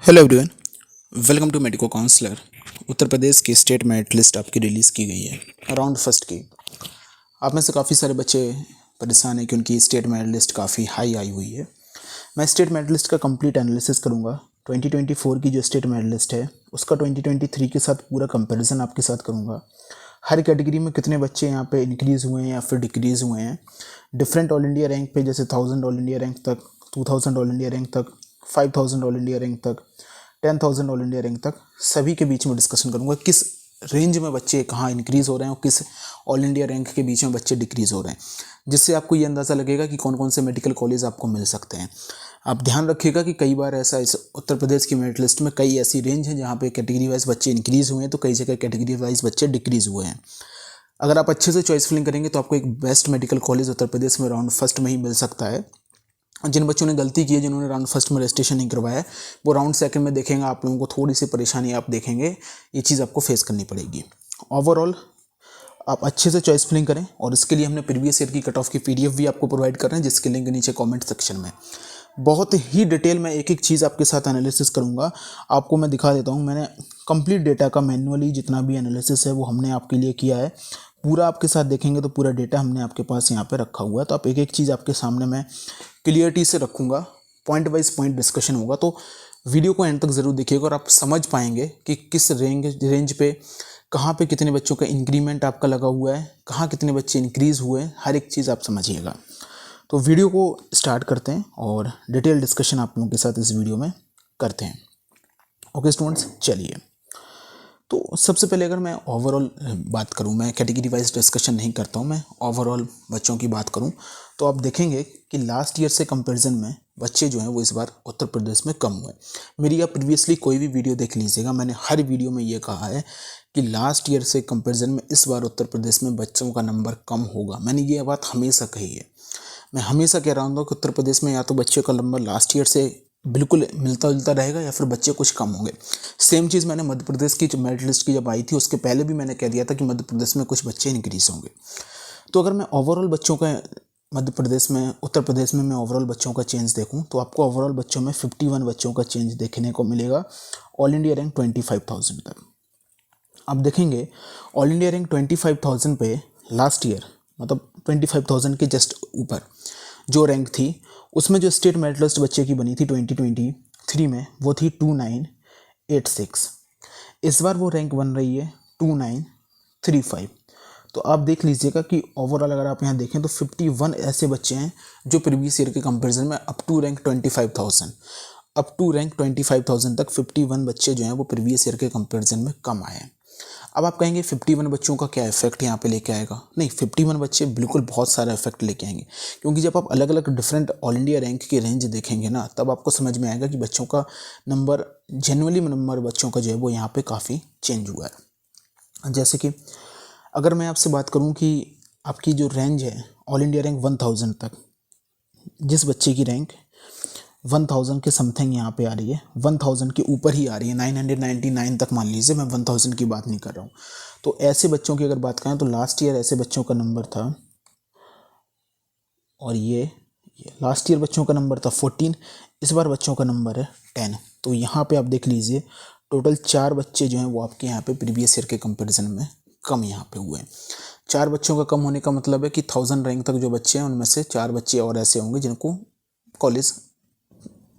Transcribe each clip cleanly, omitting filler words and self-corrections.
Hello everyone, welcome to Medico Counsellor. Uttar Pradesh की state merit list आपकी release की गई है राउंड फर्स्ट की। आप में से काफ़ी सारे बच्चे परेशान हैं कि उनकी स्टेट मेरिट लिस्ट काफ़ी हाई आई हुई है। मैं स्टेट मेरिट लिस्ट का कंप्लीट एनालिसिस करूंगा। 2024 की जो स्टेट मेरिट लिस्ट है उसका 2023 के साथ पूरा कंपैरिजन आपके साथ करूंगा। हर कैटेगरी में कितने बच्चे यहाँ पे इंक्रीज़ हुए हैं या फिर डिक्रीज़ हुए हैं। डिफरेंट ऑल इंडिया रैंक पे, जैसे 1000 ऑल इंडिया रैंक तक, 2000 ऑल इंडिया रैंक तक, 5000 ऑल इंडिया रैंक तक, 10,000 ऑल इंडिया रैंक तक, सभी के बीच में डिस्कशन करूंगा किस रेंज में बच्चे कहाँ इंक्रीज़ हो रहे हैं और किस ऑल इंडिया रैंक के बीच में बच्चे डिक्रीज़ हो रहे हैं, जिससे आपको ये अंदाज़ा लगेगा कि कौन कौन से मेडिकल कॉलेज आपको मिल सकते हैं। आप ध्यान रखिएगा कि कई बार ऐसा इस उत्तर प्रदेश की मेरिट लिस्ट में कई ऐसी रेंज है जहाँ पे कैटेगरी वाइज बच्चे इंक्रीज़ हुए हैं तो कई जगह कैटेगरी वाइज बच्चे डिक्रीज़ हुए हैं। अगर आप अच्छे से चॉइस फिलिंग करेंगे तो आपको एक best medical college Uttar Pradesh में राउंड फर्स्ट में ही मिल सकता है। जिन बच्चों ने गलती की है, जिन्होंने राउंड फर्स्ट में रजिस्ट्रेशन नहीं करवाया है, वो राउंड सेकंड में देखेंगे आप लोगों को थोड़ी सी परेशानी आप देखेंगे, ये चीज़ आपको फेस करनी पड़ेगी। ओवरऑल आप अच्छे से चॉइस फिलिंग करें और इसके लिए हमने प्रीवियस ईयर की कट ऑफ की पीडीएफ भी आपको प्रोवाइड कर रहे हैं, जिसके लिंक नीचे कमेंट सेक्शन में। बहुत ही डिटेल में एक एक चीज़ आपके साथ एनालिसिस करूंगा। आपको मैं दिखा देता हूं, मैंने कंप्लीट डेटा का मैन्युअली जितना भी एनालिसिस है वो हमने आपके लिए किया है। पूरा आपके साथ देखेंगे तो पूरा डेटा हमने आपके पास यहाँ पे रखा हुआ है। तो आप एक एक चीज़ आपके सामने मैं क्लियरिटी से रखूँगा, पॉइंट वाइज पॉइंट डिस्कशन होगा। तो वीडियो को एंड तक ज़रूर देखिएगा और आप समझ पाएंगे कि किस रेंज पे कहाँ पे कितने बच्चों का इंक्रीमेंट आपका लगा हुआ है, कहाँ कितने बच्चे इंक्रीज़ हुए हैं, हर एक चीज़ आप समझिएगा। तो वीडियो को स्टार्ट करते हैं और डिटेल डिस्कशन आप लोगों के साथ इस वीडियो में करते हैं। ओके स्टूडेंट्स, चलिए। तो सबसे पहले अगर मैं ओवरऑल बात करूं, मैं कैटेगरी वाइज डिस्कशन नहीं करता हूं, मैं ओवरऑल बच्चों की बात करूं तो आप देखेंगे कि लास्ट ईयर से कंपैरिजन में बच्चे जो हैं वो इस बार उत्तर प्रदेश में कम हुए। मेरी आप प्रीवियसली कोई भी वीडियो देख लीजिएगा, मैंने हर वीडियो में ये कहा है कि लास्ट ईयर से कंपैरिजन में इस बार उत्तर प्रदेश में बच्चों का नंबर कम होगा। मैंने ये बात हमेशा कही है। मैं हमेशा कह रहा हूँ कि उत्तर प्रदेश में या तो बच्चे का नंबर लास्ट ईयर से बिल्कुल मिलता जुलता रहेगा या फिर बच्चे कुछ कम होंगे। सेम चीज़ मैंने मध्य प्रदेश की जो मेरिट लिस्ट की जब आई थी उसके पहले भी मैंने कह दिया था कि मध्य प्रदेश में कुछ बच्चे इंक्रीज होंगे। तो अगर मैं ओवरऑल बच्चों का मध्य प्रदेश में, उत्तर प्रदेश में मैं ओवरऑल बच्चों का चेंज देखूं तो आपको ओवरऑल बच्चों में 51 बच्चों का चेंज देखने को मिलेगा। ऑल इंडिया रैंक 25,000 तक आप देखेंगे। ऑल इंडिया रैंक 25,000 पे लास्ट ईयर मतलब 25,000 के जस्ट ऊपर जो रैंक थी उसमें जो स्टेट मेरिट लिस्ट बच्चे की बनी थी 2023 में वो थी 2986। इस बार वो रैंक बन रही है 2935। तो आप देख लीजिएगा कि ओवरऑल अगर आप यहाँ देखें तो 51 ऐसे बच्चे हैं जो प्रीवियस ईयर के कंपैरिजन में अप टू रैंक 25,000 तक 51 बच्चे जो हैं वो प्रीवियस ईयर के कंपैरिजन में कम आए हैं। अब आप कहेंगे 51 बच्चों का क्या इफेक्ट यहाँ पे लेके आएगा? नहीं, 51 बच्चे बिल्कुल बहुत सारा इफेक्ट लेके आएंगे, क्योंकि जब आप अलग अलग डिफरेंट ऑल इंडिया रैंक की रेंज देखेंगे ना तब आपको समझ में आएगा कि बच्चों का नंबर, जनरली नंबर बच्चों का जो है वो यहाँ पे काफ़ी चेंज हुआ है। जैसे कि अगर मैं आपसे बात करूँ कि आपकी जो रेंज है ऑल इंडिया रैंक 1000 तक, जिस बच्चे की रैंक 1000 के समथिंग यहाँ पे आ रही है, 1000 के ऊपर ही आ रही है, 999 तक मान लीजिए, मैं 1000 की बात नहीं कर रहा हूँ। तो ऐसे बच्चों की अगर बात करें तो लास्ट ईयर ऐसे बच्चों का नंबर था, और ये लास्ट ईयर बच्चों का नंबर था 14, इस बार बच्चों का नंबर है 10। तो यहाँ पे आप देख लीजिए टोटल 4 बच्चे जो हैं वो आपके यहाँ पे प्रीवियस ईयर के कंपेरिजन में कम यहाँ पे हुए हैं। 4 बच्चों का कम होने का मतलब है कि 1000 रैंक तक जो बच्चे हैं उनमें से 4 बच्चे और ऐसे होंगे जिनको कॉलेज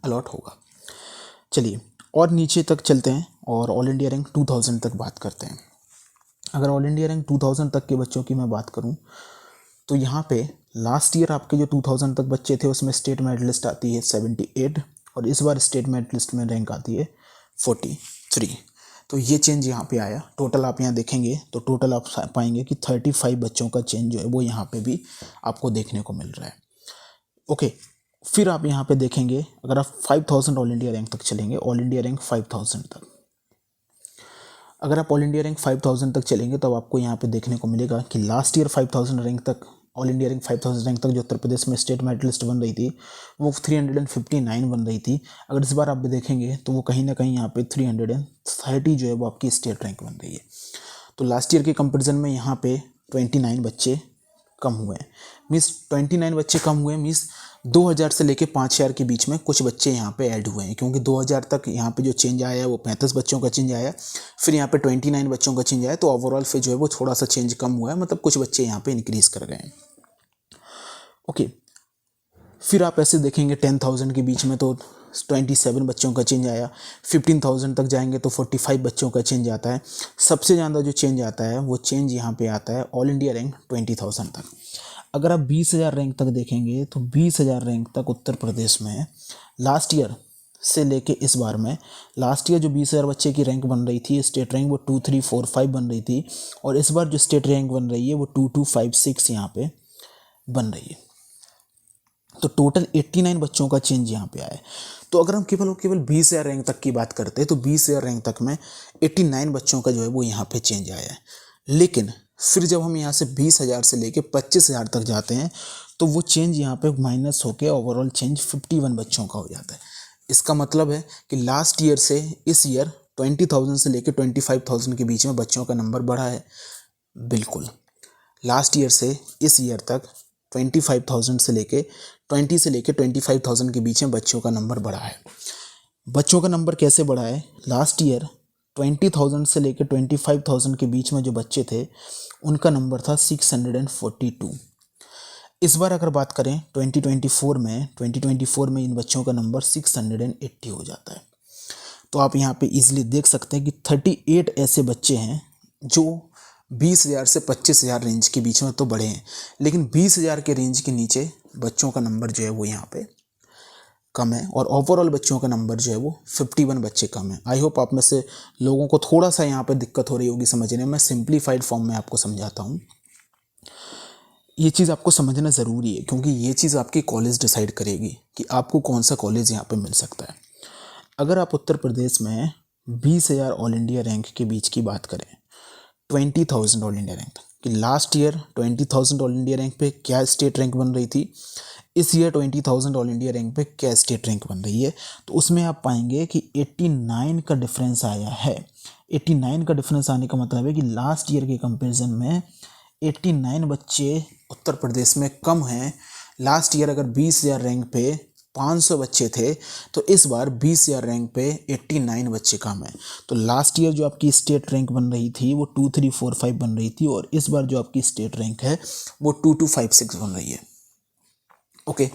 अलॉट होगा। चलिए और नीचे तक चलते हैं और ऑल इंडिया रैंक 2000 तक बात करते हैं। अगर ऑल इंडिया रैंक 2000 तक के बच्चों की मैं बात करूं तो यहाँ पे लास्ट ईयर आपके जो 2000 तक बच्चे थे उसमें स्टेट मेरिट लिस्ट आती है 78 और इस बार स्टेट मेरिट लिस्ट में रैंक आती है 43। तो ये चेंज यहाँ पे आया। टोटल आप यहाँ देखेंगे तो टोटल आप पाएंगे कि 35 बच्चों का चेंज जो है वो यहाँ पे भी आपको देखने को मिल रहा है। ओके, फिर आप यहाँ पे देखेंगे अगर आप 5000 ऑल इंडिया रैंक तक चलेंगे, ऑल इंडिया रैंक 5000 तक, अगर आप ऑल इंडिया रैंक 5000 तक चलेंगे तो आपको यहाँ पे देखने को मिलेगा कि लास्ट ईयर 5000 रैंक तक, ऑल इंडिया रैंक 5000 रैंक तक जो उत्तर प्रदेश में स्टेट मेरिट लिस्ट बन रही थी वो 359 बन रही थी। अगर इस बार आप भी देखेंगे तो वो कहीं ना कहीं यहाँ पे 330 जो है वो आपकी स्टेट रैंक बन रही है। तो लास्ट ईयर के कंपेरिजन में यहाँ पे 29 बच्चे कम हुए हैं। मीन्स 29 बच्चे कम हुए मीन्स 2000 से लेके 5000 के बीच में कुछ बच्चे यहाँ पे ऐड हुए हैं, क्योंकि 2000 तक यहाँ पे जो चेंज आया है वो 35 बच्चों का चेंज आया है, फिर यहाँ पे 29 बच्चों का चेंज आया है, तो ओवरऑल फिर जो है वो थोड़ा सा चेंज कम हुआ है, मतलब कुछ बच्चे यहाँ पे इंक्रीज कर गए हैं। ओके, फिर आप ऐसे देखेंगे 10,000 के बीच में तो 27 बच्चों का चेंज आया, 15,000 तक जाएंगे तो 45 बच्चों का चेंज आता है। सबसे ज़्यादा जो चेंज आता है वो चेंज यहाँ पे आता है ऑल इंडिया रैंक 20,000 तक। अगर आप 20,000 रैंक तक देखेंगे तो 20,000 रैंक तक उत्तर प्रदेश में लास्ट ईयर से लेके इस बार में, लास्ट ईयर जो 20,000 बच्चे की रैंक बन रही थी स्टेट रैंक, वो 2, 3, 4, 5 बन रही थी, और इस बार जो स्टेट रैंक बन रही है वो 2, 2, 5, 6 यहाँ पे बन रही है। तो टोटल 89 बच्चों का चेंज यहाँ पे आया है। तो अगर हम केवल 20,000 रैंक तक की बात करते हैं तो 20,000 रैंक तक में 89 बच्चों का जो है वो यहाँ पे चेंज आया है। लेकिन फिर जब हम यहाँ से 20,000 से लेके 25,000 तक जाते हैं तो वो चेंज यहाँ पे माइनस होके ओवरऑल चेंज 51 बच्चों का हो जाता है। इसका मतलब है कि लास्ट ईयर से इस ईयर 20,000 से लेके 25,000 के बीच में बच्चों का नंबर बढ़ा है। बिल्कुल, लास्ट ईयर से इस ईयर तक 25,000 से लेके 25,000 के बीच में बच्चों का नंबर बढ़ा है। बच्चों का नंबर कैसे बढ़ा है? लास्ट ईयर 20,000 से लेके 25,000 के बीच में जो बच्चे थे उनका नंबर था 642। इस बार अगर बात करें 2024 में इन बच्चों का नंबर 680 हो जाता है। तो आप यहाँ पे इजीली देख सकते हैं कि 38 ऐसे बच्चे हैं जो 20,000 से 25,000 रेंज के बीच में तो बढ़े हैं, लेकिन 20,000 के रेंज के नीचे बच्चों का नंबर जो है वो यहाँ पे कम है, और ओवरऑल बच्चों का नंबर जो है वो 51 बच्चे कम है। आई होप आप में से लोगों को थोड़ा सा यहाँ पे दिक्कत हो रही होगी समझने में। सिंप्लीफाइड फॉर्म में आपको समझाता हूँ। ये चीज़ आपको समझना ज़रूरी है, क्योंकि ये चीज़ आपकी कॉलेज डिसाइड करेगी कि आपको कौन सा कॉलेज यहाँ पे मिल सकता है। अगर आप उत्तर प्रदेश में 20,000 ऑल इंडिया रैंक के बीच की बात करें, 20,000 ऑल इंडिया रैंक, कि last year 20,000 all India rank पे क्या स्टेट रैंक बन रही थी, इस ईयर 20,000 ऑल इंडिया रैंक पे क्या स्टेट रैंक बन रही है, तो उसमें आप पाएंगे कि 89 का डिफरेंस आया है। 89 का डिफरेंस आने का मतलब है कि लास्ट ईयर के कंपैरिजन में 89 बच्चे उत्तर प्रदेश में कम हैं। लास्ट ईयर अगर 20,000 रैंक पे 500 बच्चे थे तो इस बार 20,000 रैंक पे 89 बच्चे कम हैं। तो लास्ट ईयर जो आपकी स्टेट रैंक बन रही थी वो 2, 3, 4, 5 बन रही थी, और इस बार जो आपकी स्टेट रैंक है वो 2, 2, 5, 6 बन रही है। ओके,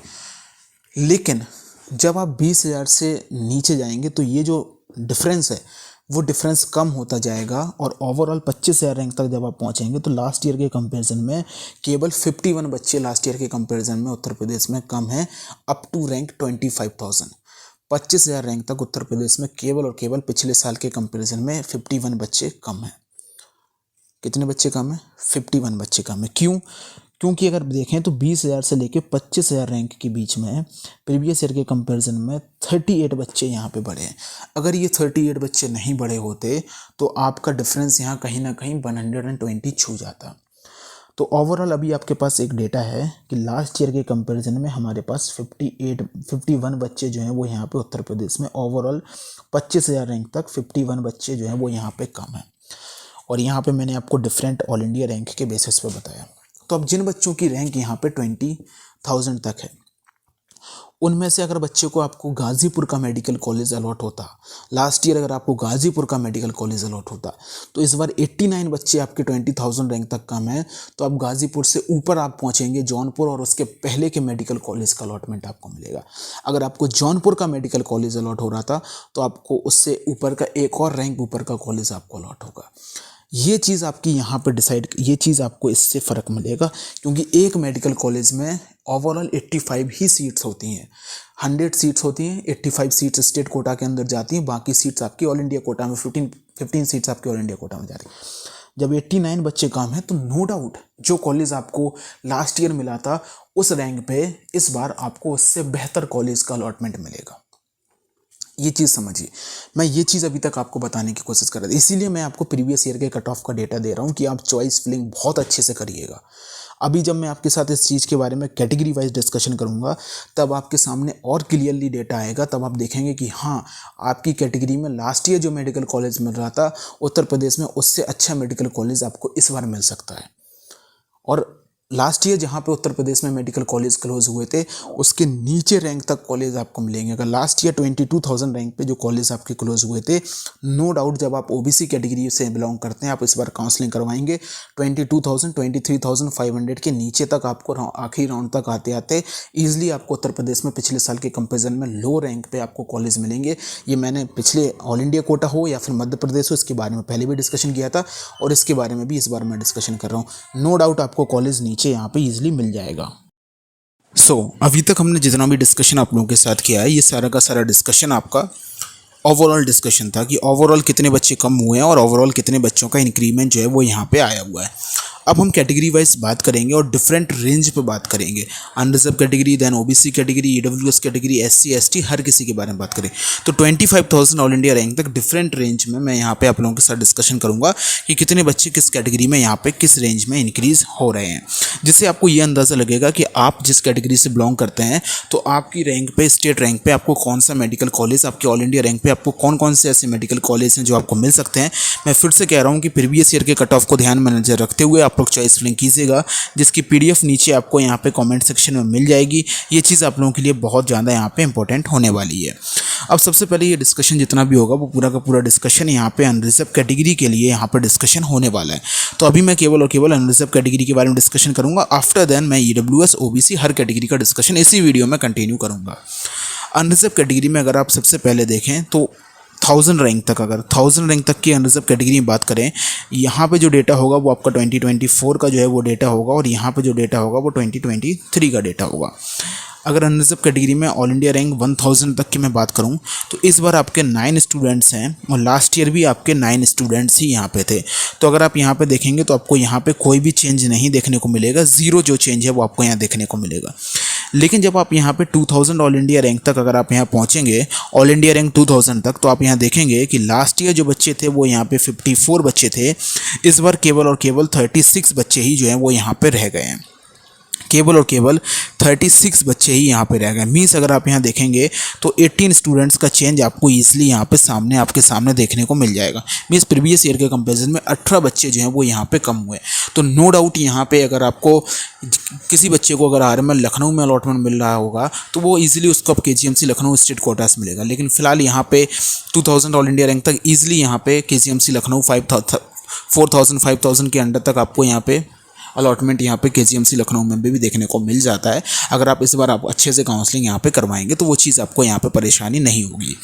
लेकिन जब आप 20,000 से नीचे जाएंगे तो ये जो डिफरेंस है वो डिफरेंस कम होता जाएगा, और ओवरऑल 25,000 रैंक तक जब आप पहुंचेंगे तो लास्ट ईयर के कंपैरिजन में केवल 51 बच्चे लास्ट ईयर के कंपैरिजन में उत्तर प्रदेश में कम हैं, अप टू रैंक 25,000। 25,000 रैंक तक उत्तर प्रदेश में केवल और केवल पिछले साल के कंपैरिजन में 51 बच्चे कम हैं। कितने बच्चे कम हैं? 51 बच्चे कम हैं। क्यों? क्योंकि अगर देखें तो 20,000 से लेके 25,000 रैंक के बीच में प्रीवियस ईयर के कंपैरिजन में 38 बच्चे यहाँ पे बढ़े हैं। अगर ये 38 बच्चे नहीं बढ़े होते तो आपका डिफरेंस यहाँ कहीं ना कहीं 120 छू जाता। तो ओवरऑल अभी आपके पास एक डेटा है कि लास्ट ईयर के कंपैरिजन में हमारे पास 51 बच्चे जो हैं वो यहाँ पे उत्तर प्रदेश में ओवरऑल 25,000 रैंक तक 51 बच्चे जो हैं वो यहाँ पे कम हैं। और यहाँ पे मैंने आपको डिफरेंट ऑल इंडिया रैंक के बेसिस पे बताया। तो अब जिन बच्चों की रैंक यहाँ पे 20,000 तक है, उनमें से अगर बच्चे को आपको गाज़ीपुर का मेडिकल कॉलेज अलॉट होता, लास्ट ईयर अगर आपको गाज़ीपुर का मेडिकल कॉलेज अलॉट होता, तो इस बार 89 बच्चे आपके 20,000 रैंक तक कम है, तो आप गाज़ीपुर से ऊपर आप पहुँचेंगे जौनपुर, और उसके पहले के मेडिकल कॉलेज का अलॉटमेंट आपको मिलेगा। अगर आपको जौनपुर का मेडिकल कॉलेज अलॉट हो रहा था तो आपको उससे ऊपर का एक और रैंक ऊपर का कॉलेज आपको अलॉट होगा। ये चीज़ आपकी यहाँ पर डिसाइड, ये चीज़ आपको इससे फ़र्क मिलेगा, क्योंकि एक मेडिकल कॉलेज में ओवरऑल 85 ही सीट्स होती हैं। 100 सीट्स होती हैं, 85 सीट्स स्टेट कोटा के अंदर जाती हैं, बाकी सीट्स आपकी ऑल इंडिया कोटा में 15 सीट्स आपकी ऑल इंडिया कोटा में जा रही हैं। जब 89 बच्चे कम हैं तो नो डाउट जो कॉलेज आपको लास्ट ईयर मिला था उस रैंक पे इस बार आपको उससे बेहतर कॉलेज का अलॉटमेंट मिलेगा। ये चीज़ समझिए, मैं ये चीज़ अभी तक आपको बताने की कोशिश कर रहा था, इसीलिए मैं आपको प्रीवियस ईयर के कट ऑफ का डेटा दे रहा हूँ कि आप चॉइस फिलिंग बहुत अच्छे से करिएगा। अभी जब मैं आपके साथ इस चीज़ के बारे में कैटेगरी वाइज डिस्कशन करूँगा तब आपके सामने और क्लियरली डेटा आएगा, तब आप देखेंगे कि हाँ आपकी कैटेगरी में लास्ट ईयर जो मेडिकल कॉलेज मिल रहा था उत्तर प्रदेश में उससे अच्छा मेडिकल कॉलेज आपको इस बार मिल सकता है। और लास्ट ईयर जहाँ पे उत्तर प्रदेश में मेडिकल कॉलेज क्लोज हुए थे उसके नीचे रैंक तक कॉलेज आपको मिलेंगे। अगर लास्ट ईयर 22,000 रैंक पे जो कॉलेज आपके क्लोज हुए थे, नो डाउट जब आप ओबीसी कैटेगरी से बिलोंग करते हैं आप इस बार काउंसलिंग करवाएंगे 22,000 23,500 के नीचे तक आपको आखिरी राउंड तक आते आते ईजिली आपको उत्तर प्रदेश में पिछले साल के कंपेरिजन में लो रैंक पे आपको कॉलेज मिलेंगे। ये मैंने पिछले ऑल इंडिया कोटा हो या फिर मध्य प्रदेश हो इसके बारे में पहले भी डिस्कशन किया था और इसके बारे में भी इस बार मैं डिस्कशन कर रहा हूँ। नो डाउट आपको कॉलेज नीचे यहाँ पे ईजिली मिल जाएगा। अभी तक हमने जितना भी डिस्कशन आप लोगों के साथ किया है ये सारा का सारा डिस्कशन आपका ओवरऑल डिस्कशन था कि ओवरऑल कितने बच्चे कम हुए हैं और ओवरऑल कितने बच्चों का इंक्रीमेंट जो है वो यहाँ पे आया हुआ है। अब हम कैटेगरी वाइज बात करेंगे और डिफरेंट रेंज पे बात करेंगे। Unreserve category, then OBC category, EWS category, SC ST, हर किसी के बारे में बात करें तो 25,000 ऑल इंडिया रैंक तक डिफरेंट रेंज में मैं यहाँ पे आप लोगों के साथ डिस्कशन करूँगा कि कितने बच्चे किस कैटेगरी में यहाँ पे किस रेंज में इंक्रीज़ हो रहे हैं, जिससे आपको ये अंदाज़ा लगेगा कि आप जिस कैटेगरी से बिलोंग करते हैं तो आपकी रैंक पे, स्टेट रैंक पे आपको कौन सा मेडिकल कॉलेज, आपके ऑल इंडिया रैंक पे आपको कौन कौन से ऐसे मेडिकल कॉलेज हैं जो आपको मिल सकते हैं। मैं फिर से कह रहा हूँ कि प्रीवियस ईयर के कट ऑफ को ध्यान में नजर रखते हुए आप लोग चॉइस फिलिंग कीजिएगा, जिसकी पीडीएफ नीचे आपको यहाँ पे कमेंट सेक्शन में मिल जाएगी। ये चीज़ आप लोगों के लिए बहुत ज़्यादा यहाँ पे इंपॉर्टेंट होने वाली है। अब सबसे पहले ये डिस्कशन जितना भी होगा वो पूरा का पूरा डिस्कशन यहाँ पे अनरिजर्व कैटेगरी के लिए यहाँ पर डिस्कशन होने वाला है। तो अभी मैं केवल और केवल अनरिजर्व कैटेगरी के बारे में डिस्कशन करूँगा। आफ्टर देन मैं ईडब्ल्यूएस, ओबीसी हर कैटेगरी का डिस्कशन इसी वीडियो में कंटिन्यू करूँगा। अनरिजर्व कैटेगरी में अगर आप सबसे पहले देखें तो 1000 रैंक तक, अगर 1000 रैंक तक की अनरिजर्व कैटेगरी में बात करें, यहाँ पे जो डेटा होगा वो आपका 2024 का जो है वो डेटा होगा और यहाँ पे जो डेटा होगा वो 2023 का डेटा होगा। अगर अनरिजर्व कैटेगरी में ऑल इंडिया रैंक 1000 तक की मैं बात करूं तो इस बार आपके 9 स्टूडेंट्स हैं और लास्ट ईयर भी आपके 9 स्टूडेंट्स ही यहाँ पे थे। तो अगर आप यहाँ पे देखेंगे तो आपको यहाँ पे कोई भी चेंज नहीं देखने को मिलेगा, ज़ीरो जो चेंज है वो आपको यहाँ देखने को मिलेगा। लेकिन जब आप यहाँ पे 2000 ऑल इंडिया रैंक तक अगर आप यहाँ पहुँचेंगे, ऑल इंडिया रैंक 2000 तक, तो आप यहाँ देखेंगे कि लास्ट ईयर जो बच्चे थे वो यहाँ पे 54 बच्चे थे। इस बार केवल और केवल 36 बच्चे ही जो हैं वो यहाँ पे रह गए हैं। केवल और केवल 36 बच्चे ही यहाँ पे रह गए। मीन्स अगर आप यहाँ देखेंगे तो 18 स्टूडेंट्स का चेंज आपको ईजिली यहाँ पे सामने आपके सामने देखने को मिल जाएगा। मीन्स प्रीवियस ईयर के कंपैरिजन में 18 बच्चे जो हैं वो यहाँ पे कम हुए। तो नो डाउट यहाँ पे अगर आपको किसी बच्चे को अगर आरएमएल लखनऊ में अलॉटमेंट मिल रहा होगा तो वो ईजिली उसको अब केजीएमसी लखनऊ स्टेट कोटा से मिलेगा। लेकिन फिलहाल यहाँ पे 2000 ऑल इंडिया रैंक तक ईजिली यहाँ पे केजीएमसी लखनऊ 4,000-5,000 के अंडर तक आपको यहाँ पे अलॉटमेंट यहाँ पे केजीएमसी लखनऊ में भी देखने को मिल जाता है। अगर आप इस बार आप अच्छे से काउंसलिंग यहाँ पे करवाएंगे तो वो चीज़ आपको यहाँ पे परेशानी नहीं होगी।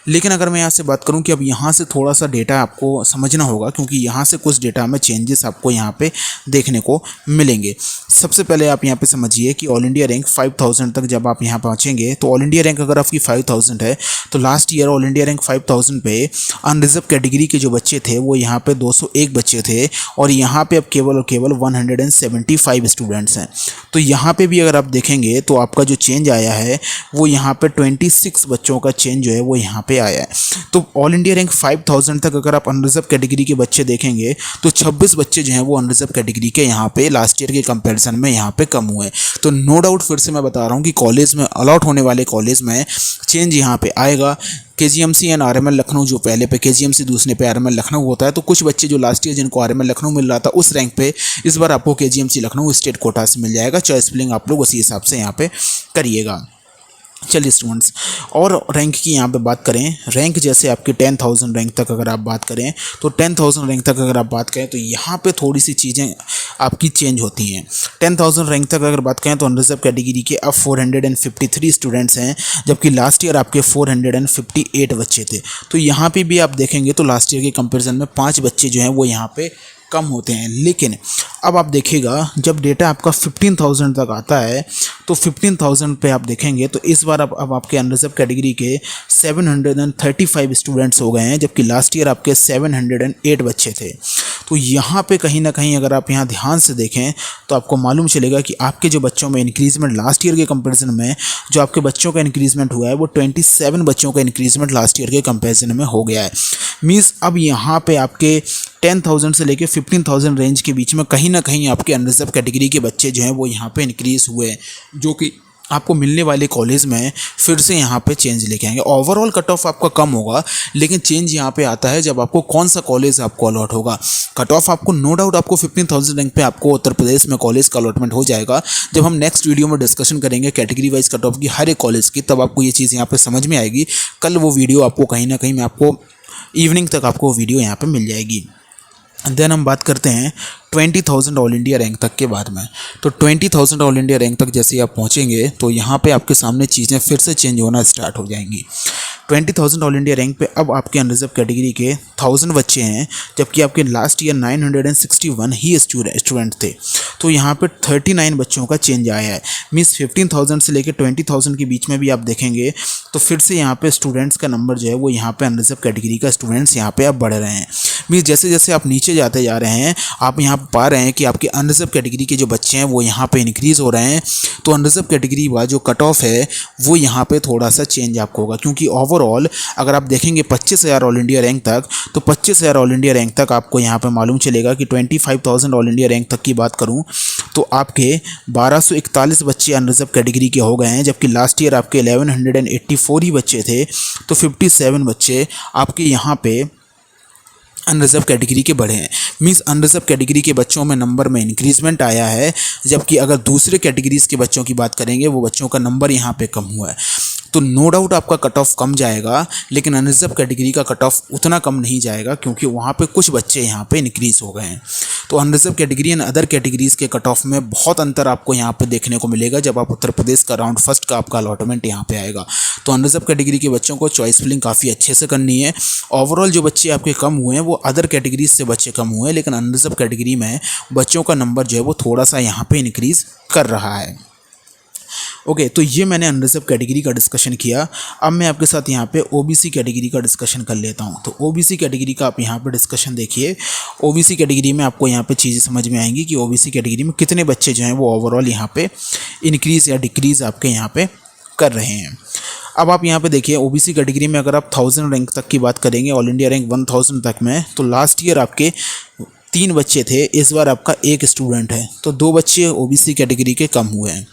लेकिन अगर मैं यहाँ से बात करूँ कि अब यहाँ से थोड़ा सा डेटा आपको समझना होगा, क्योंकि यहाँ से कुछ डेटा में चेंजेस आपको यहाँ पे देखने को मिलेंगे। सबसे पहले आप यहाँ पे समझिए कि ऑल इंडिया रैंक 5000 तक जब आप यहाँ पहुँचेंगे तो ऑल इंडिया रैंक अगर आपकी 5000 है तो last year all India rank 5000 पे अनरिजर्व कैटेगरी के जो बच्चे थे वो यहाँ पे 201 बच्चे थे और यहाँ पे अब केवल और केवल 175 स्टूडेंट्स हैं। तो यहाँ पे भी अगर आप देखेंगे तो आपका जो चेंज आया है वो यहाँ पे 26 बच्चों का चेंज जो है वो यहाँ पे आया है। तो ऑल इंडिया रैंक 5000 तक अगर आप अनरिजर्व कैटेगरी के बच्चे देखेंगे तो 26 बच्चे जो हैं वो अनरिजर्व कैटेगरी के यहाँ पे लास्ट ईयर के कंपैरिजन में यहाँ पे कम हुए। तो नो डाउट फिर से मैं बता रहा हूँ कि कॉलेज में अलॉट होने वाले कॉलेज में चेंज यहाँ पे आएगा। केजीएमसी एंड आरएमएल लखनऊ, जो पहले पे केजीएमसी दूसरे पे आरएमएल लखनऊ होता है, तो कुछ बच्चे जो लास्ट ईयर जिनको आरएमएल लखनऊ मिल रहा था उस रैंक पे इस बार आपको केजीएमसी लखनऊ स्टेट कोटा से मिल जाएगा। चॉइस फिलिंग आप लोग उसी हिसाब से यहाँ पे करिएगा। चलिए स्टूडेंट्स, और रैंक की यहाँ पे बात करें, रैंक जैसे आपकी 10,000 रैंक तक अगर आप बात करें तो 10,000 रैंक तक अगर आप बात करें तो यहाँ पे थोड़ी सी चीज़ें आपकी चेंज होती हैं। 10,000 रैंक तक अगर बात करें तो अनरिजर्व कैटेगरी के अब 453 स्टूडेंट्स हैं, जबकि लास्ट ईयर आपके 458 बच्चे थे। तो यहाँ पे भी आप देखेंगे तो लास्ट ईयर के कंपेरिजन में 5 बच्चे जो हैं वो यहाँ पे कम होते हैं। लेकिन अब आप देखिएगा जब डेटा आपका 15,000 तक आता है तो 15,000 पे आप देखेंगे तो इस बार अब आपके अनरिजर्व कैटेगरी के 735 स्टूडेंट्स हो गए हैं, जबकि लास्ट ईयर आपके 708 बच्चे थे। तो यहाँ पे कहीं ना कहीं अगर आप यहाँ ध्यान से देखें तो आपको मालूम चलेगा कि आपके जो बच्चों में इंक्रीजमेंट लास्ट ईयर के कंपैरिजन में जो आपके बच्चों का इंक्रीजमेंट हुआ है वो 27 बच्चों का इंक्रीजमेंट लास्ट ईयर के कंपैरिजन में हो गया है। मीन्स अब यहाँ पे आपके 10,000 से लेके 15,000 रेंज के बीच में कहीं ना कहीं आपके अनरिजर्व कैटेगरी के बच्चे जो हैं वो यहाँ पे इंक्रीज़ हुए हैं, जो कि आपको मिलने वाले कॉलेज में फिर से यहाँ पे चेंज लेके आएंगे। ओवरऑल कट ऑफ आपका कम होगा, लेकिन चेंज यहाँ पे आता है जब आपको कौन सा कॉलेज आपको अलॉट होगा। कट ऑफ आपको नो डाउट आपको 15,000 रैंक पे आपको उत्तर प्रदेश में कॉलेज का अलॉटमेंट हो जाएगा। जब हम नेक्स्ट वीडियो में डिस्कशन करेंगे कैटेगरी वाइज कट ऑफ की हर एक कॉलेज की, तब आपको ये चीज़ यहाँ पे समझ में आएगी। कल वो वीडियो आपको कहीं ना कहीं मैं आपको इवनिंग तक आपको वीडियो यहाँ पे मिल जाएगी। देन हम बात करते हैं 20,000 ऑल इंडिया रैंक तक के बाद में। तो 20,000 ऑल इंडिया रैंक तक जैसे आप पहुंचेंगे तो यहाँ पे आपके सामने चीज़ें फिर से चेंज होना स्टार्ट हो जाएंगी। 20,000 ऑल इंडिया रैंक पे अब आपके अनरिजर्व कैटेगरी के 1000 बच्चे हैं, जबकि आपके लास्ट ईयर 961 ही स्टूडेंट थे। तो यहाँ पे 39 बच्चों का चेंज आया है। मीन्स 15,000 से लेकर 20,000 के बीच में भी आप देखेंगे तो फिर से यहाँ पे स्टूडेंट्स का नंबर जो है वो यहाँ पे अनरिजर्व कैटेगरी का स्टूडेंट्स यहाँ पे अब बढ़ रहे हैं। मीन्स जैसे जैसे आप नीचे जाते जा रहे हैं आप यहाँ पा रहे हैं कि आपके अनरिजर्व कैटेगरी के जो बच्चे हैं वो यहाँ पे इंक्रीज़ हो रहे हैं। तो अनरिजर्व कैटेगरी का जो कट ऑफ है वो यहाँ पे थोड़ा सा चेंज आपको होगा, क्योंकि ओवरऑल अगर आप देखेंगे 25,000 ऑल इंडिया रैंक तक, तो 25,000 ऑल इंडिया रैंक तक आपको यहाँ पे मालूम चलेगा कि 25,000 ऑल इंडिया रैंक तक की बात करूँ तो आपके 1241 बच्चे अनरिजर्व कैटेगरी के हो गए हैं, जबकि लास्ट ईयर आपके 1184 ही बच्चे थे। तो 57 बच्चे आपके यहाँ पे अनरिजर्व कैटेगरी के बढ़े हैं। मीन्स अनरिजर्व कैटेगरी के बच्चों में नंबर में इंक्रीजमेंट आया है, जबकि अगर दूसरे कैटेगरीज के बच्चों की बात करेंगे वो बच्चों का नंबर यहाँ पे कम हुआ है। तो नो डाउट आपका कट ऑफ कम जाएगा, लेकिन अनरिजर्व कैटेगरी का कट ऑफ उतना कम नहीं जाएगा, क्योंकि वहाँ पे कुछ बच्चे यहाँ पे इंक्रीज हो गए हैं। तो unreserve category and other categories के कट ऑफ में बहुत अंतर आपको यहाँ पे देखने को मिलेगा जब आप उत्तर प्रदेश का राउंड फर्स्ट का आपका अलॉटमेंट यहाँ पे आएगा। तो अनरिजर्व कैटेगरी के बच्चों को चॉइस फिलिंग काफ़ी अच्छे से करनी है। ओवरऑल जो बच्चे आपके कम हुए हैं वो अदर कैटेगरीज से बच्चे कम हुए हैं, लेकिन अनरिजर्व कैटेगरी में बच्चों का नंबर जो है वो थोड़ा सा यहाँ पे इंक्रीज कर रहा है। ओके, तो ये मैंने अनरिजर्व कैटेगरी का डिस्कशन किया। अब मैं आपके साथ यहाँ पे ओबीसी कैटेगरी का डिस्कशन कर लेता हूँ। तो ओबीसी कैटेगरी का आप यहाँ पे डिस्कशन देखिए। ओबीसी कैटेगरी में आपको यहाँ पे चीज़ें समझ में आएंगी कि ओबीसी कैटेगरी में कितने बच्चे जो हैं वो ओवरऑल यहाँ पे इंक्रीज़ या डिक्रीज़ आपके यहाँ पे कर रहे हैं। अब आप यहाँ पे देखिए ओबीसी कैटेगरी में अगर आप 1000 रैंक तक की बात करेंगे, ऑल इंडिया रैंक 1000 तक में, तो लास्ट ईयर आपके 3 बच्चे थे, इस बार आपका 1 स्टूडेंट है। तो 2 बच्चे ओबीसी कैटेगरी के कम हुए हैं।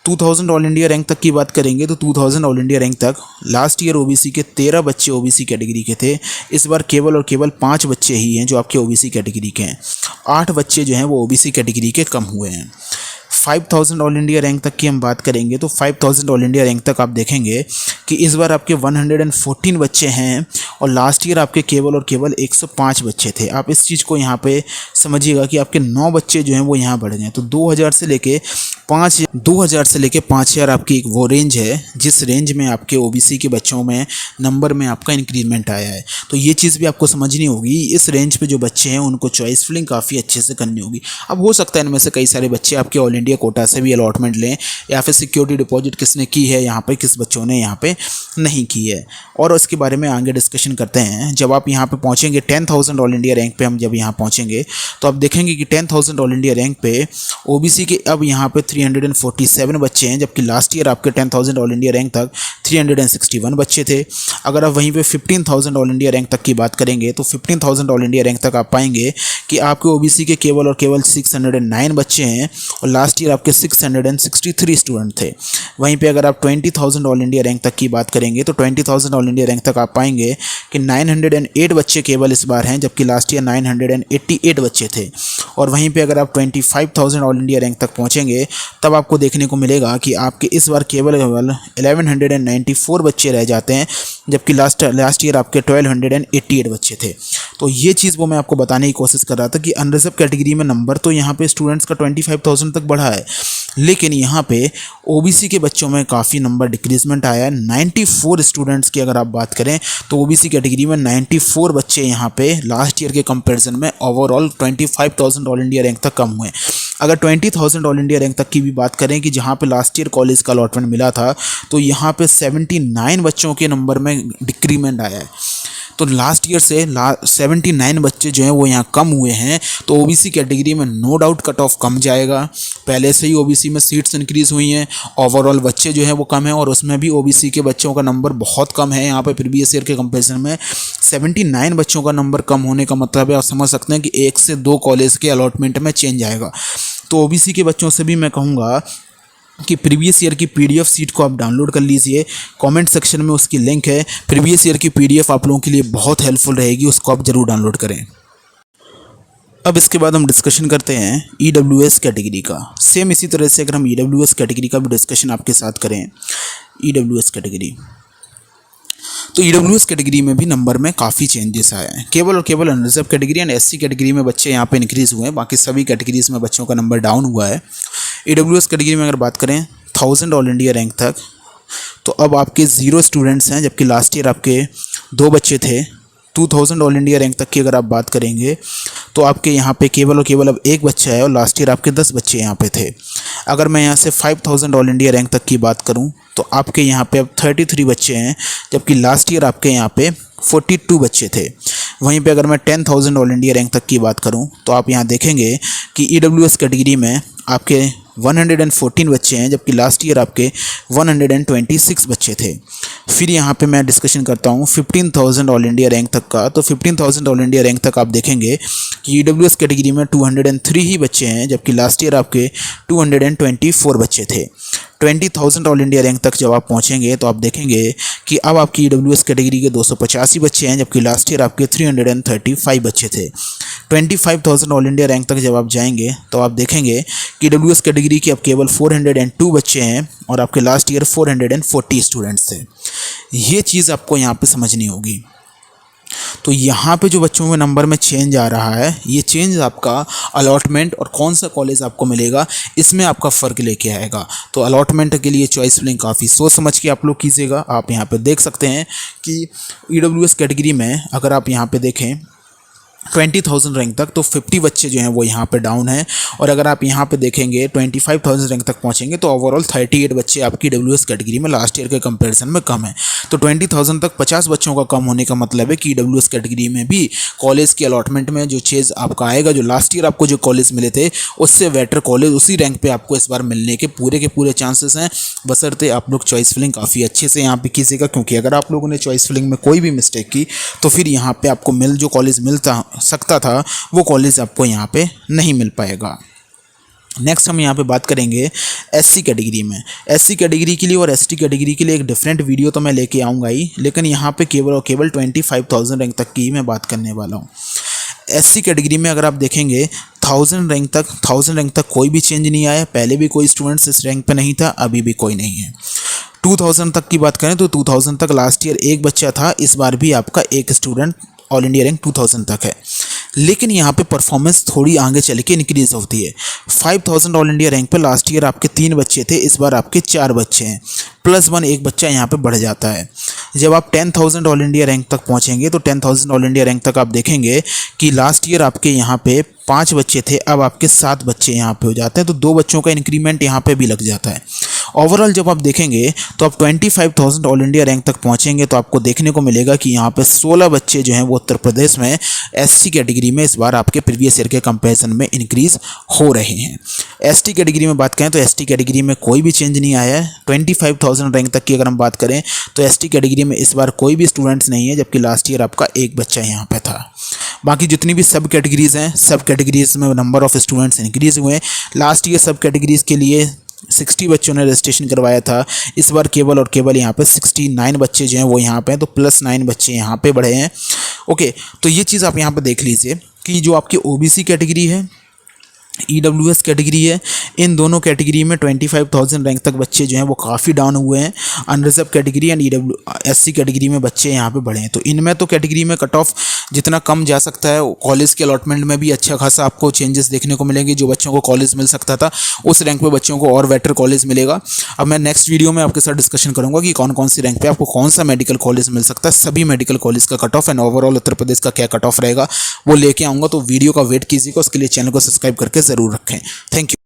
2000 ऑल इंडिया रैंक तक की बात करेंगे तो 2000 ऑल इंडिया रैंक तक लास्ट ईयर ओबीसी के 13 बच्चे ओबीसी कैटेगरी के थे, इस बार केवल और केवल 5 बच्चे ही हैं जो आपके ओबीसी कैटेगरी के हैं। 8 बच्चे जो हैं वो ओबीसी कैटेगरी के कम हुए हैं। 5000 ऑल इंडिया रैंक तक की हम बात करेंगे तो 5000 ऑल इंडिया रैंक तक आप देखेंगे कि इस बार आपके 114 बच्चे हैं और लास्ट ईयर आपके केवल और केवल 105 बच्चे थे। आप इस चीज़ को यहाँ पे समझिएगा कि आपके 9 बच्चे जो हैं वो यहाँ बढ़ गए हैं। तो 2000 से लेके 5000 आपकी एक वो रेंज है जिस रेंज में आपके ओबीसी के बच्चों में नंबर में आपका इंक्रीजमेंट आया है। तो ये चीज़ भी आपको समझनी होगी। इस रेंज पे जो बच्चे हैं उनको चॉइस फिलिंग काफ़ी अच्छे से करनी होगी। अब हो सकता है इनमें से कई सारे बच्चे आपके ऑल इंडिया कोटा से भी अलॉटमेंट लें, या फिर सिक्योरिटी डिपॉजिट किसने की है यहाँ पे, किस बच्चों ने यहाँ पे नहीं की है, और उसके बारे में आगे डिस्कशन करते हैं। जब आप यहाँ पे पहुँचेंगे 10,000 ऑल इंडिया रैंक पे, हम जब यहाँ पहुँचेंगे तो आप देखेंगे कि 10,000 ऑल इंडिया रैंक पे ओबीसी के अब यहाँ पे 347 बच्चे हैं, जबकि लास्ट ईयर आपके 10,000 ऑल इंडिया रैंक तक 361 बच्चे थे। अगर आप वहीं पे 15,000 ऑल इंडिया रैंक तक की बात करेंगे तो 15,000 ऑल इंडिया रैंक तक आप पाएंगे कि आपके ओबीसी के केवल और केवल 609 बच्चे हैं और लास्ट ईयर आपके 663 स्टूडेंट थे। वहीं पे अगर आप 20,000 ऑल इंडिया रैंक तक की बात करेंगे तो 20,000 ऑल इंडिया रैंक तक आप पाएंगे कि 908 बच्चे केवल इस बार हैं, जबकि लास्ट ईयर 988 बच्चे थे। और वहीं पे अगर आप 25,000 ऑल इंडिया रैंक तक पहुंचेंगे तब आपको देखने को मिलेगा कि आपके इस बार केवल 1194 बच्चे रह जाते हैं, जबकि लास्ट ईयर आपके 1288 बच्चे थे। तो ये चीज़ वो मैं आपको बताने की कोशिश कर रहा था कि अनरिजर्व कैटेगरी में नंबर तो यहाँ पे स्टूडेंट्स का 25,000 तक बढ़ा है, लेकिन यहाँ पे ओबीसी के बच्चों में काफ़ी नंबर डिक्रीजमेंट आया है। 94 स्टूडेंट्स की अगर आप बात करें तो ओबीसी कैटेगरी में 94 बच्चे यहाँ पे लास्ट ईयर के कंपैरिजन में ओवरऑल 25,000 ऑल इंडिया रैंक तक कम हुए। अगर 20,000 ऑल इंडिया रैंक तक की भी बात करें कि जहाँ पे लास्ट ईयर कॉलेज का अलॉटमेंट मिला था, तो यहाँ पे 79 बच्चों के नंबर में डिक्रीमेंट आया है। तो लास्ट ईयर से 79 बच्चे जो हैं वो यहाँ कम हुए हैं। तो ओबीसी कैटेगरी में नो डाउट कट ऑफ कम जाएगा। पहले से ही ओबीसी में सीट्स इंक्रीज़ हुई हैं, ओवरऑल बच्चे जो हैं वो कम हैं, और उसमें भी ओबीसी के बच्चों का नंबर बहुत कम है यहाँ पे प्रीवियस ईयर के कंपैरिजन में। 79 बच्चों का नंबर कम होने का मतलब है आप समझ सकते हैं कि 1 से 2 कॉलेज के अलॉटमेंट में चेंज आएगा। तो ओबीसी के बच्चों से भी मैं कहूँगा कि प्रीवियस ईयर की पीडीएफ सीट को आप डाउनलोड कर लीजिए। कमेंट सेक्शन में उसकी लिंक है। प्रीवियस ईयर की पीडीएफ आप लोगों के लिए बहुत हेल्पफुल रहेगी, उसको आप ज़रूर डाउनलोड करें। अब इसके बाद हम डिस्कशन करते हैं ईडब्ल्यूएस कैटेगरी का। सेम इसी तरह से अगर हम ईडब्ल्यूएस कैटेगरी का भी डिस्कशन आपके साथ करें, ईडब्ल्यूएस कैटेगरी, तो ईडब्ल्यूएस कैटेगरी में भी नंबर में काफ़ी चेंजेस आए हैं। केवल और केवल unreserve category and SC category में बच्चे यहाँ पे इंक्रीज़ हुए हैं, बाकी सभी कैटेगरीज में बच्चों का नंबर डाउन हुआ है। ईडब्ल्यूएस कैटेगरी में अगर बात करें 1000 ऑल इंडिया रैंक तक, तो अब आपके 0 स्टूडेंट्स हैं, जबकि लास्ट ईयर आपके 2 बच्चे थे। 2000 ऑल इंडिया रैंक तक की अगर आप बात करेंगे तो आपके यहाँ पे केवल और केवल अब 1 बच्चा है, और लास्ट ईयर आपके 10 बच्चे यहाँ पे थे। अगर मैं यहाँ से 5000 ऑल इंडिया रैंक तक की बात करूँ तो आपके यहाँ पे अब 33 बच्चे हैं, जबकि लास्ट ईयर आपके यहाँ पे 42 बच्चे थे। वहीं पे अगर मैं 10,000 ऑल इंडिया रैंक तक की बात करूं तो आप यहाँ देखेंगे कि ईडब्ल्यूएस कैटेगरी में आपके 114 बच्चे हैं, जबकि लास्ट ईयर आपके 126 बच्चे थे। फिर यहाँ पे मैं डिस्कशन करता हूँ 15,000 ऑल इंडिया रैंक तक का। तो 15,000 ऑल इंडिया रैंक तक आप देखेंगे कि ईडब्ल्यूएस कैटेगरी में 203 ही बच्चे हैं, जबकि लास्ट ईयर आपके 224 बच्चे थे। 20,000 ऑल इंडिया रैंक तक जब आप पहुँचेंगे तो आप देखेंगे कि अब आपकी ईडब्ल्यूएस कैटेगरी के 285 बच्चे हैं, जबकि लास्ट ईयर आपके 335 बच्चे थे। 25,000 ऑल इंडिया रैंक तक जब आप जाएंगे तो आप देखेंगे कि ईडब्ल्यूएस कैटेगरी के अब केवल 402 बच्चे हैं, और आपके लास्ट ईयर 440 स्टूडेंट्स थे। ये चीज़ आपको यहाँ पे समझनी होगी। तो यहाँ पे जो बच्चों में नंबर में चेंज आ रहा है, ये चेंज आपका अलॉटमेंट और कौन सा कॉलेज आपको मिलेगा इसमें आपका फ़र्क लेके आएगा। तो अलॉटमेंट के लिए चॉइस फिलिंग काफ़ी सोच समझ के आप लोग कीजिएगा। आप यहाँ पे देख सकते हैं कि ईडब्ल्यूएस कैटेगरी में अगर आप यहाँ पे देखें 20,000 रैंक तक, तो 50 बच्चे जो हैं वो यहाँ पे डाउन हैं, और अगर आप यहाँ पे देखेंगे 25,000 रैंक तक पहुँचेंगे तो ओवरऑल 38 बच्चे आपकी ईडब्ल्यूएस कैटेगरी में लास्ट ईयर के कंपैरिजन में कम है। तो 20,000 तक 50 बच्चों का कम होने का मतलब है कि ईडब्ल्यूएस कैटेगरी में भी कॉलेज की अलॉटमेंट में जो चीज़ आपका आएगा, जो लास्ट ईयर आपको जो कॉलेज मिले थे उससे बेटर कॉलेज उसी रैंक पर आपको इस बार मिलने के पूरे चांसेस हैं, बशर्ते आप लोग चॉइस फिलिंग काफ़ी अच्छे से यहाँ पर कीजिएगा। क्योंकि अगर आप लोगों ने चॉइस फिलिंग में कोई भी मिस्टेक की तो फिर यहाँ पर आपको जो कॉलेज मिलता सकता था वो कॉलेज आपको यहाँ पे नहीं मिल पाएगा। नेक्स्ट हम यहाँ पे बात करेंगे एससी कैटेगरी में। एससी कैटेगरी के लिए और एसटी कैटेगरी के लिए एक डिफरेंट वीडियो तो मैं लेके आऊँगा ही, लेकिन यहाँ पे केवल और केवल 25,000 रैंक तक की मैं बात करने वाला हूँ। एससी कैटेगरी में अगर आप देखेंगे 1000 रैंक तक कोई भी चेंज नहीं आया। पहले भी कोई स्टूडेंट्स इस रैंक पे नहीं था, अभी भी कोई नहीं है। 2000 तक की बात करें तो 2000 तक लास्ट ईयर 1 बच्चा था, इस बार भी आपका 1 स्टूडेंट ऑल इंडिया रैंक 2000 तक है। लेकिन यहाँ पे परफॉर्मेंस थोड़ी आगे चल के इंक्रीज होती है। 5000 ऑल इंडिया रैंक पे लास्ट ईयर आपके 3 बच्चे थे, इस बार आपके 4 बच्चे हैं, +1 एक बच्चा यहाँ पे बढ़ जाता है। जब आप 10,000 ऑल इंडिया रैंक तक पहुँचेंगे तो 10,000 ऑल इंडिया रैंक तक आप देखेंगे कि लास्ट ईयर आपके यहाँ पे 5 बच्चे थे, अब आपके 7 बच्चे यहाँ पे हो जाते हैं। तो 2 बच्चों का इंक्रीमेंट यहाँ पे भी लग जाता है। ओवरऑल जब आप देखेंगे तो आप 25,000 ऑल इंडिया रैंक तक पहुँचेंगे तो आपको देखने को मिलेगा कि यहाँ पे 16 बच्चे जो हैं वो उत्तर प्रदेश में एससी कैटेगरी में इस बार आपके प्रीवियस ईयर के कंपैरिजन में इंक्रीज़ हो रहे हैं। एसटी कैटेगरी में बात करें तो एसटी कैटेगरी में कोई भी चेंज नहीं आया है। 25,000 रैंक तक की अगर हम बात करें तो एसटी कैटेगरी में इस बार कोई भी स्टूडेंट्स नहीं है, जबकि लास्ट ईयर आपका 1 बच्चा यहाँ पे था। बाकी जितनी भी सब कैटेगरीज़ हैं, सब कैटेगरीज़ में नंबर ऑफ़ स्टूडेंट्स इंक्रीज़ हुए हैं। लास्ट ईयर सब कैटेगरीज़ के लिए 60 बच्चों ने रजिस्ट्रेशन करवाया था, इस बार केवल और केवल यहाँ पे 69 बच्चे जो हैं वो यहाँ पे हैं, तो +9 बच्चे यहाँ पे बढ़े हैं। ओके, तो ये चीज़ आप यहाँ पे देख लीजिए कि जो आपकी ओबीसी कैटेगरी है, ईडब्ल्यूएस कैटेगरी है, इन दोनों कैटेगरी में 25,000 रैंक तक बच्चे जो हैं वो काफ़ी डाउन हुए हैं। Unreserve category and SC category में बच्चे यहाँ पे बढ़े हैं। तो इनमें तो कैटेगरी में कट ऑफ जितना कम जा सकता है, कॉलेज के अलॉटमेंट में भी अच्छा खासा आपको चेंजेस देखने को मिलेंगे। जो बच्चों को कॉलेज मिल सकता था उस रैंक पे बच्चों को और बेटर कॉलेज मिलेगा। अब मैं नेक्स्ट वीडियो में आपके साथ डिस्कशन करूँगा कि कौन कौन सी रैंक पे आपको कौन सा मेडिकल कॉलेज मिल सकता है, सभी मेडिकल कॉलेज का cut off and overall Uttar Pradesh का क्या कट ऑफ रहेगा वो लेके आऊँगा। तो वीडियो का वेट कीजिएगा, उसके लिए चैनल को सब्सक्राइब करके ज़रूर रखें। Thank you.